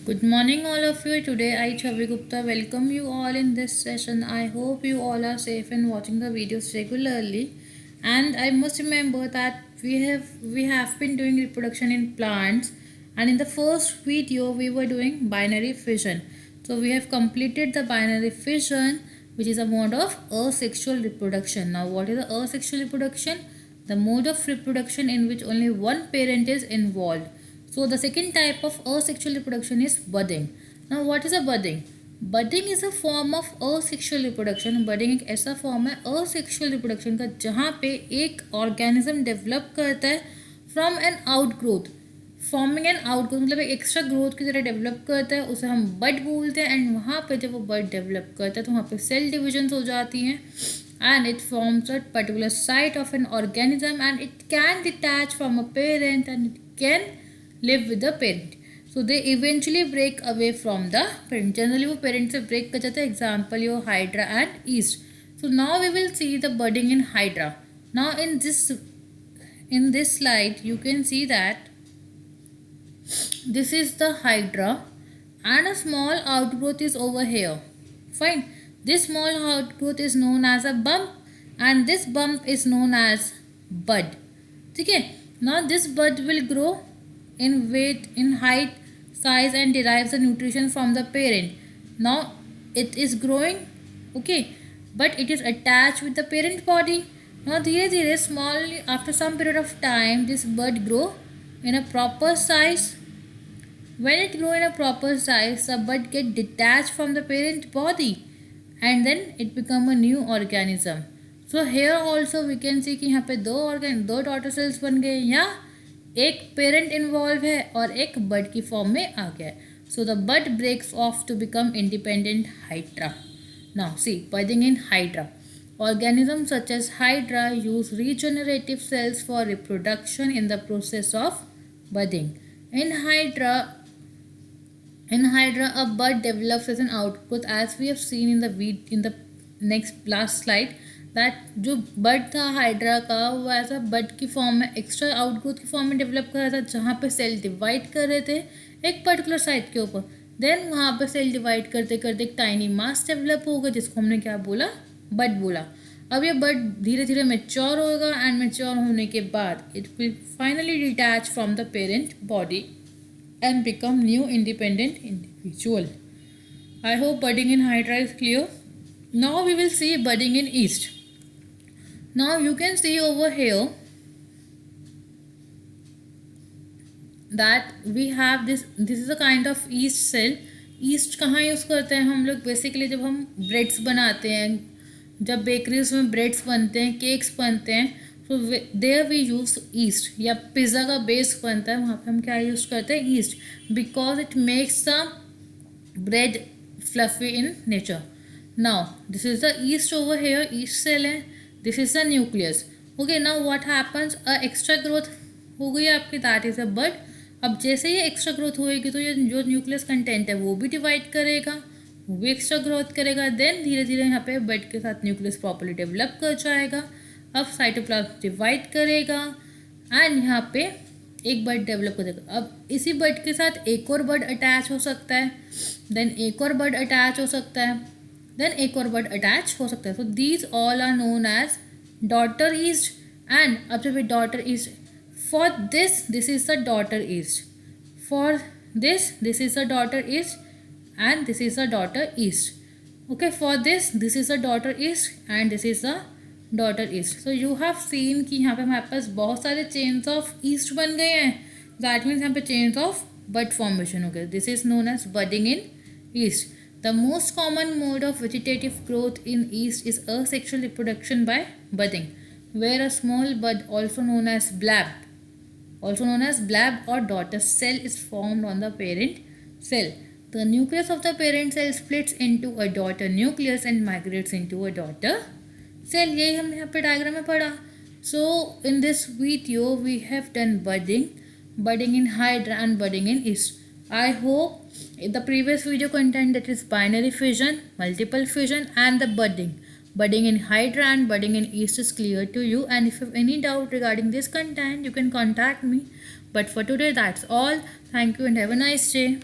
Good morning, all of you. Today, I, Chavi Gupta, welcome you all in this session. I hope you all are safe and watching the videos regularly. And I must remember that we have been doing reproduction in plants, and in the first video we were doing binary fission. So we have completed the binary fission, which is a mode of asexual reproduction. Now, what is the asexual reproduction? The mode of reproduction in which only one parent is involved. So the second type of asexual reproduction is budding. Now what is a budding? Budding is a form of asexual reproduction. Budding एक ऐसा form है asexual reproduction का जहाँ पे एक organism develop करता है from an outgrowth. Forming an outgrowth मतलब एक एक्स्ट्रा ग्रोथ की तरह डेवलप करता है, उसे हम बड बोलते हैं. एंड वहाँ पे जब वो बड डेवलप करता है तो वहाँ पे सेल डिविजन हो जाती हैं and it forms a particular site of an organism and it can detach from a parent and it can live with the parent. So they eventually break away from the parent. Generally वो parent से break कर जाता है. Example your hydra and yeast. So now we will see the budding in hydra. Now in this slide you can see that this is the hydra and a small outgrowth is over here. Fine. This small outgrowth is known as a bump and this bump is known as bud. Okay. Now this bud will grow in weight, in height, size and derives the nutrition from the parent. Now it is growing, okay, but it is attached with the parent body. Now धीरे धीरे small after some period of time this bud grow in a proper size. When it grow in a proper size, the bud get detached from the parent body and then it become a new organism. So here also we can see कि यहाँ पे दो daughter cells बन गए या एक parent involve है और एक बड की फॉर्म में आ गया है. So the bud breaks off to become independent hydra. Now see budding in hydra. Organisms such as hydra use regenerative cells for reproduction in the process of budding. In hydra, a bud develops as an outgrowth, as we have seen in the last slide. That जो बड था hydra का वो ऐसा बड की form में extra outgrowth की form में develop कर रहा था जहाँ पे सेल डिवाइड कर रहे थे एक पर्टिकुलर साइट के ऊपर. देन वहाँ पे सेल डिवाइड करते करते एक टाइनी मास डेवलप होगा जिसको हमने क्या बोला, बड बोला. अब ये बड धीरे धीरे मेच्योर होगा एंड मेच्योर होने के बाद it will finally detach from the parent body and become new independent individual. I hope budding in hydra is clear. Now we will see budding in yeast. Now you can see over here that we have this is a kind of yeast cell. yeast कहाँ use करते हैं हम लोग? Basically जब हम breads बनाते हैं, जब बेकरीज में ब्रेड्स बनते हैं, केक्स बनते हैं, तो देयर वी यूज़ ईस्ट. या पिज़्ज़ा का बेस बनता है वहाँ पे हम क्या यूज़ करते हैं? Yeast. Because it makes the bread fluffy in nature. Now this is the yeast over here. Yeast cell है. This is the nucleus. Okay. Now what happens, extra growth हो गई आपकी, दैट इज अ बड. अब जैसे ही extra growth होएगी तो ये जो न्यूक्लियस कंटेंट है वो भी डिवाइड करेगा, वो भी एक्स्ट्रा ग्रोथ करेगा. देन धीरे धीरे यहाँ पे बड के साथ न्यूक्लियस प्रॉपर्ली डेवलप कर जाएगा. अब साइटोप्लाज्म डिवाइड करेगा एंड यहाँ पे एक बड डेवलप करेगा. अब इसी बड के साथ एक और बड अटैच हो सकता है, देन एक और बड अटैच हो सकता है, देन एक और बड अटैच हो सकता है. So these all are known as daughter yeast. And अब जब ये daughter yeast, for this is the daughter yeast, for this is the daughter yeast and this is the daughter yeast. Okay. For this is the daughter yeast and this is the daughter yeast. So you have seen कि यहाँ पे हमारे पास बहुत सारे chains of east बन गए हैं. That means यहाँ पे चेन्स ऑफ बड फॉर्मेशन हो गए. This is known as budding in yeast. The most common mode of vegetative growth in yeast is asexual reproduction by budding, where a small bud, also known as blab or daughter cell, is formed on the parent cell. The nucleus of the parent cell splits into a daughter nucleus and migrates into a daughter cell. यही हमने यहाँ पे diagram में पढ़ा. So in this video we have done budding in hydra and budding in yeast. I hope in the previous video content, that is binary fission, multiple fission and the budding in hydra and budding in yeast is clear to you. And if you have any doubt regarding this content, you can contact me. But for today, that's all. Thank you and have a nice day.